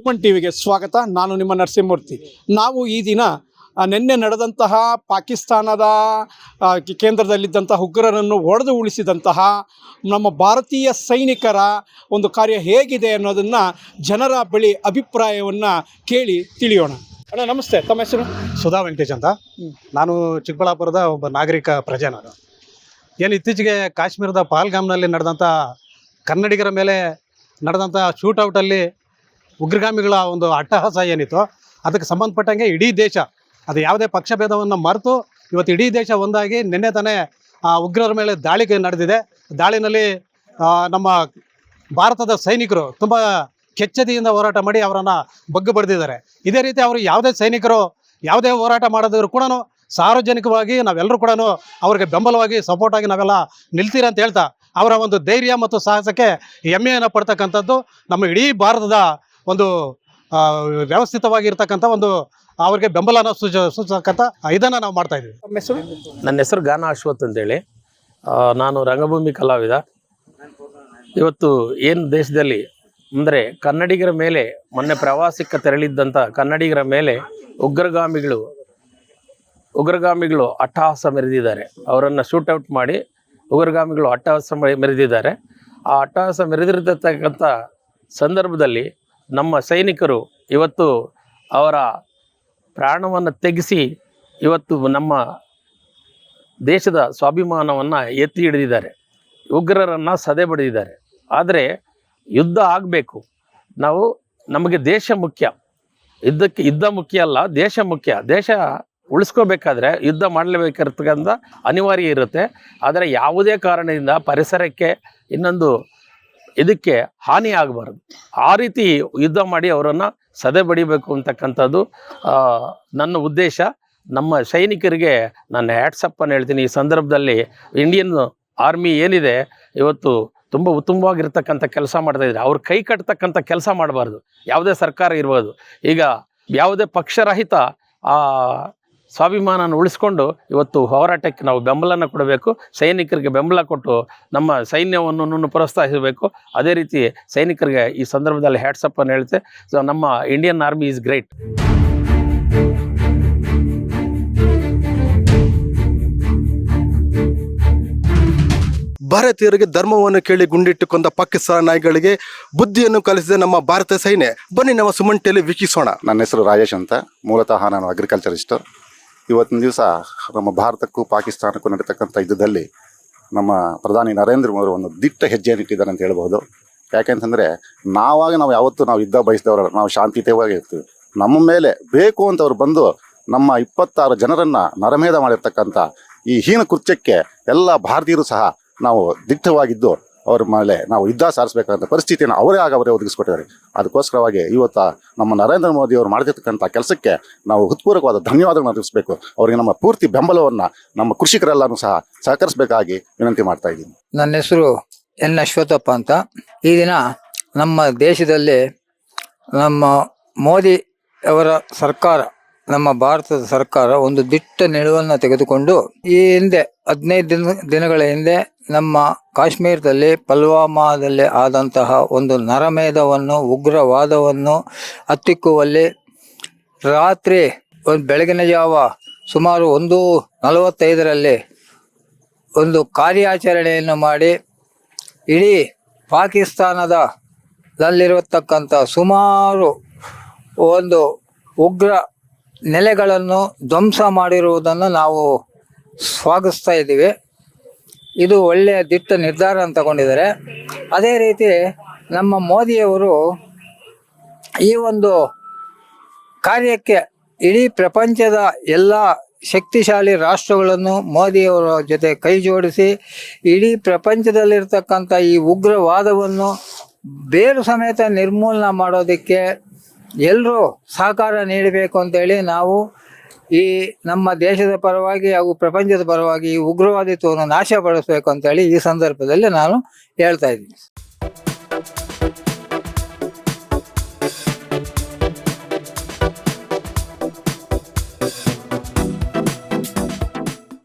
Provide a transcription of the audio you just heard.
ಸುಮನ್ ಟಿವಿಗೆ ಸ್ವಾಗತ. ನಾನು ನಿಮ್ಮ ನರಸಿಂಹಮೂರ್ತಿ. ನಾವು ಈ ದಿನ ನಿನ್ನೆ ನಡೆದಂತಹ ಪಾಕಿಸ್ತಾನದ ಕೇಂದ್ರದಲ್ಲಿದ್ದಂತಹ ಉಗ್ರರನ್ನು ಹೊಡೆದು ಉಳಿಸಿದಂತಹ ನಮ್ಮ ಭಾರತೀಯ ಸೈನಿಕರ ಒಂದು ಕಾರ್ಯ ಹೇಗಿದೆ ಅನ್ನೋದನ್ನು ಜನರ ಬಳಿ ಅಭಿಪ್ರಾಯವನ್ನು ಕೇಳಿ ತಿಳಿಯೋಣ. ಅಣ್ಣ ನಮಸ್ತೆ, ತಮ್ಮ ಹೆಸರು? ಸುಧಾ ವೆಂಕಟೇಶ್ ಅಂತ. ನಾನು ಚಿಕ್ಕಬಳ್ಳಾಪುರದ ಒಬ್ಬ ನಾಗರಿಕ ಪ್ರಜೆ. ನಾನು ಏನು ಇತ್ತೀಚೆಗೆ ಕಾಶ್ಮೀರದ ಪಹಲ್ಗಾಮ್ನಲ್ಲಿ ನಡೆದಂಥ ಕನ್ನಡಿಗರ ಮೇಲೆ ನಡೆದಂಥ ಶೂಟೌಟಲ್ಲಿ ಉಗ್ರಗಾಮಿಗಳ ಒಂದು ಅಟ್ಟಹಾಸ ಏನಿತ್ತು, ಅದಕ್ಕೆ ಸಂಬಂಧಪಟ್ಟಂಗೆ ಇಡೀ ದೇಶ ಅದು ಯಾವುದೇ ಪಕ್ಷಭೇದವನ್ನು ಮರೆತು ಇವತ್ತು ಇಡೀ ದೇಶ ಒಂದಾಗಿ ನಿನ್ನೆ ತಾನೇ ಉಗ್ರರ ಮೇಲೆ ದಾಳಿ ನಡೆದಿದೆ. ದಾಳಿನಲ್ಲಿ ನಮ್ಮ ಭಾರತದ ಸೈನಿಕರು ತುಂಬ ಕೆಚ್ಚೆದೆಯಿಂದ ಹೋರಾಟ ಮಾಡಿ ಅವರನ್ನು ಬಗ್ಗು ಬಡಿದಿದ್ದಾರೆ. ಇದೇ ರೀತಿ ಅವರು ಯಾವುದೇ ಸೈನಿಕರು ಯಾವುದೇ ಹೋರಾಟ ಮಾಡೋದ್ರು ಕೂಡ ಸಾರ್ವಜನಿಕವಾಗಿ ನಾವೆಲ್ಲರೂ ಕೂಡ ಅವ್ರಿಗೆ ಬೆಂಬಲವಾಗಿ ಸಪೋರ್ಟಾಗಿ ನಾವೆಲ್ಲ ನಿಲ್ತೀರ ಅಂತ ಹೇಳ್ತಾ ಅವರ ಒಂದು ಧೈರ್ಯ ಮತ್ತು ಸಾಹಸಕ್ಕೆ ಹೆಮ್ಮೆಯನ್ನು ಪಡ್ತಕ್ಕಂಥದ್ದು ನಮ್ಮ ಇಡೀ ಭಾರತದ ಒಂದು ವ್ಯವಸ್ಥಿತವಾಗಿರ್ತಕ್ಕಂಥ ಒಂದು ಅವ್ರಿಗೆ ಬೆಂಬಲನ ಸೂಚಿಸತಕ್ಕಂಥ ಇದನ್ನು ನಾವು ಮಾಡ್ತಾ ಇದ್ದೀವಿ. ತಮ್ಮ ಹೆಸರು? ನನ್ನ ಹೆಸರು ಗಾನ ಅಶ್ವಥ್ ಅಂತೇಳಿ. ನಾನು ರಂಗಭೂಮಿ ಕಲಾವಿದ. ಇವತ್ತು ಏನು ದೇಶದಲ್ಲಿ ಅಂದರೆ ಕನ್ನಡಿಗರ ಮೇಲೆ ಮೊನ್ನೆ ಪ್ರವಾಸಕ್ಕೆ ತೆರಳಿದ್ದಂಥ ಕನ್ನಡಿಗರ ಮೇಲೆ ಉಗ್ರಗಾಮಿಗಳು ಅಟ್ಟಹಾಸ ಮೆರೆದಿದ್ದಾರೆ. ಅವರನ್ನು ಶೂಟೌಟ್ ಮಾಡಿ ಉಗ್ರಗಾಮಿಗಳು ಅಟ್ಟಹಾಸ ಮೆರೆದಿದ್ದಾರೆ. ಆ ಅಟ್ಟಹಾಸ ಮೆರೆದಿರತಕ್ಕಂಥ ಸಂದರ್ಭದಲ್ಲಿ ನಮ್ಮ ಸೈನಿಕರು ಇವತ್ತು ಅವರ ಪ್ರಾಣವನ್ನು ತೆಗೆಸಿ ಇವತ್ತು ನಮ್ಮ ದೇಶದ ಸ್ವಾಭಿಮಾನವನ್ನು ಎತ್ತಿ ಹಿಡಿದಿದ್ದಾರೆ. ಉಗ್ರರನ್ನು ಸದೆ ಬಡಿದಿದ್ದಾರೆ. ಆದರೆ ಯುದ್ಧ ಆಗಬೇಕು. ನಮಗೆ ದೇಶ ಮುಖ್ಯ. ಯುದ್ಧ ಮುಖ್ಯ ಅಲ್ಲ, ದೇಶ ಮುಖ್ಯ. ದೇಶ ಉಳಿಸ್ಕೋಬೇಕಾದ್ರೆ ಯುದ್ಧ ಮಾಡಲೇಬೇಕಿರ್ತಕ್ಕಂಥ ಅನಿವಾರ್ಯ ಇರುತ್ತೆ. ಆದರೆ ಯಾವುದೇ ಕಾರಣದಿಂದ ಪರಿಸರಕ್ಕೆ ಇನ್ನೊಂದು ಇದಕ್ಕೆ ಹಾನಿ ಆಗಬಾರ್ದು. ಆ ರೀತಿ ಯುದ್ಧ ಮಾಡಿ ಅವರನ್ನು ಸದೆ ಬಡಿಬೇಕು ಅಂತಕ್ಕಂಥದ್ದು ನನ್ನ ಉದ್ದೇಶ. ನಮ್ಮ ಸೈನಿಕರಿಗೆ ನಾನು ಹ್ಯಾಟ್ಸಪ್ಪನ್ನು ಹೇಳ್ತೀನಿ. ಈ ಸಂದರ್ಭದಲ್ಲಿ ಇಂಡಿಯನ್ ಆರ್ಮಿ ಏನಿದೆ ಇವತ್ತು ತುಂಬ ಉತ್ತಮವಾಗಿರ್ತಕ್ಕಂಥ ಕೆಲಸ ಮಾಡ್ತಾಯಿದ್ದಾರೆ. ಅವ್ರು ಕೈ ಕಟ್ತಕ್ಕಂಥ ಕೆಲಸ ಮಾಡಬಾರ್ದು. ಯಾವುದೇ ಸರ್ಕಾರ ಇರ್ಬೋದು, ಈಗ ಯಾವುದೇ ಪಕ್ಷರಹಿತ ಸ್ವಾಭಿಮಾನನ ಉಳಿಸ್ಕೊಂಡು ಇವತ್ತು ಹೋರಾಟಕ್ಕೆ ನಾವು ಬೆಂಬಲನ ಕೊಡಬೇಕು. ಸೈನಿಕರಿಗೆ ಬೆಂಬಲ ಕೊಟ್ಟು ನಮ್ಮ ಸೈನ್ಯವನ್ನು ಪ್ರೋತ್ಸಾಹಿಸಬೇಕು. ಅದೇ ರೀತಿ ಸೈನಿಕರಿಗೆ ಈ ಸಂದರ್ಭದಲ್ಲಿ ಹ್ಯಾಟ್ಸಪ್ಪನ್ನು ಹೇಳ್ತೆ. ಸೊ ನಮ್ಮ ಇಂಡಿಯನ್ ಆರ್ಮಿ ಈಸ್ ಗ್ರೇಟ್. ಭಾರತೀಯರಿಗೆ ಧರ್ಮವನ್ನು ಕೇಳಿ ಗುಂಡಿಟ್ಟುಕೊಂಡ ಪಾಕಿಸ್ತಾನ ನಾಯಿಗಳಿಗೆ ಬುದ್ಧಿಯನ್ನು ಕಲಿಸಿದ ನಮ್ಮ ಭಾರತ ಸೈನ್ಯ. ಬನ್ನಿ ನಮ್ಮ ಸುಮನ್ ಟಿವಿಯಲ್ಲಿ ವೀಕ್ಷಿಸೋಣ. ನನ್ನ ಹೆಸರು ರಾಜೇಶ್ ಅಂತ. ಮೂಲತಃ ನಾನು ಅಗ್ರಿಕಲ್ಚರಿಸ್ಟು. ಇವತ್ತಿನ ದಿವಸ ನಮ್ಮ ಭಾರತಕ್ಕೂ ಪಾಕಿಸ್ತಾನಕ್ಕೂ ನಡೀತಕ್ಕಂಥ ಯುದ್ಧದಲ್ಲಿ ನಮ್ಮ ಪ್ರಧಾನಿ ನರೇಂದ್ರ ಮೋದಿ ಒಂದು ದಿಟ್ಟ ಹೆಜ್ಜೆಯನ್ನು ಇಟ್ಟಿದ್ದಾರೆ ಅಂತ ಹೇಳ್ಬೋದು. ಯಾಕೆಂತಂದರೆ ನಾವು ಯಾವತ್ತೂ ಯುದ್ಧ ಬಯಸಿದವರು, ನಾವು ಶಾಂತಿಯುತವಾಗಿ ಇರ್ತೀವಿ. ನಮ್ಮ ಮೇಲೆ ಬೇಕು ಅಂತ ಅವ್ರು ಬಂದು ನಮ್ಮ 26 ಜನರನ್ನು ನರಮೇಧ ಮಾಡಿರ್ತಕ್ಕಂಥ ಈ ಹೀನ ಕೃತ್ಯಕ್ಕೆ ಎಲ್ಲ ಭಾರತೀಯರು ಸಹ ನಾವು ದಿಟ್ಟವಾಗಿದ್ದು ಅವ್ರ ಮೇಲೆ ನಾವು ಯುದ್ಧ ಸಾರಿಸಬೇಕಂತ ಪರಿಸ್ಥಿತಿಯನ್ನು ಅವರೇ ಒದಗಿಸ್ಕೊಟ್ಟಿದ್ದಾರೆ. ಅದಕ್ಕೋಸ್ಕರವಾಗಿ ಇವತ್ತು ನಮ್ಮ ನರೇಂದ್ರ ಮೋದಿ ಅವರು ಮಾಡ್ತಿರ್ತಕ್ಕಂಥ ಕೆಲಸಕ್ಕೆ ನಾವು ಹೃತ್ಪೂರ್ವಕವಾದ ಧನ್ಯವಾದಗಳನ್ನು ಅರ್ಪಿಸಬೇಕು. ಅವರಿಗೆ ನಮ್ಮ ಪೂರ್ತಿ ಬೆಂಬಲವನ್ನು ನಮ್ಮ ಕೃಷಿಕರೆಲ್ಲರೂ ಸಹ ಸಹಕರಿಸಬೇಕಾಗಿ ವಿನಂತಿ ಮಾಡ್ತಾ ಇದ್ದೀನಿ. ನನ್ನ ಹೆಸರು ಎನ್ ಅಶ್ವಥಪ್ಪ ಅಂತ. ಈ ದಿನ ನಮ್ಮ ದೇಶದಲ್ಲಿ ನಮ್ಮ ಮೋದಿ ಅವರ ಸರ್ಕಾರ, ನಮ್ಮ ಭಾರತದ ಸರ್ಕಾರ ಒಂದು ದಿಟ್ಟ ನಿಲುವನ್ನು ತೆಗೆದುಕೊಂಡು ಈ ಹಿಂದೆ 15 ದಿನಗಳ ಹಿಂದೆ ನಮ್ಮ ಕಾಶ್ಮೀರದಲ್ಲಿ ಪುಲ್ವಾಮಾದಲ್ಲಿ ಆದಂತಹ ಒಂದು ನರಮೇಧವನ್ನು, ಉಗ್ರವಾದವನ್ನು ಹತ್ತಿಕ್ಕುವಲ್ಲಿ ರಾತ್ರಿ ಬೆಳಗಿನ ಜಾವ ಸುಮಾರು 1:45 ಒಂದು ಕಾರ್ಯಾಚರಣೆಯನ್ನು ಮಾಡಿ ಇಡೀ ಪಾಕಿಸ್ತಾನದಲ್ಲಿರತಕ್ಕಂಥ ಸುಮಾರು ಒಂದು ಉಗ್ರ ನೆಲೆಗಳನ್ನು ಧ್ವಂಸ ಮಾಡಿರುವುದನ್ನು ನಾವು ಸ್ವಾಗತಿಸ್ತಾ ಇದ್ದೀವಿ. ಇದು ಒಳ್ಳೆಯ ದಿಟ್ಟ ನಿರ್ಧಾರ ಅಂತ ತಗೊಂಡಿದ್ದಾರೆ. ಅದೇ ರೀತಿ ನಮ್ಮ ಮೋದಿಯವರು ಈ ಒಂದು ಕಾರ್ಯಕ್ಕೆ ಇಡೀ ಪ್ರಪಂಚದ ಎಲ್ಲ ಶಕ್ತಿಶಾಲಿ ರಾಷ್ಟ್ರಗಳನ್ನು ಮೋದಿಯವರ ಜೊತೆ ಕೈ ಜೋಡಿಸಿ ಇಡೀ ಪ್ರಪಂಚದಲ್ಲಿರ್ತಕ್ಕಂಥ ಈ ಉಗ್ರವಾದವನ್ನು ಬೇರು ಸಮೇತ ನಿರ್ಮೂಲನ ಮಾಡೋದಕ್ಕೆ ಎಲ್ಲರೂ ಸಹಕಾರ ನೀಡಬೇಕು ಅಂತೇಳಿ ನಾವು ಈ ನಮ್ಮ ದೇಶದ ಪರವಾಗಿ ಹಾಗೂ ಪ್ರಪಂಚದ ಪರವಾಗಿ ಈ ಉಗ್ರವಾದಿತ್ವವನ್ನು ನಾಶಪಡಿಸಬೇಕು ಅಂತೇಳಿ ಈ ಸಂದರ್ಭದಲ್ಲಿ ನಾನು ಹೇಳ್ತಾ ಇದ್ದೀನಿ.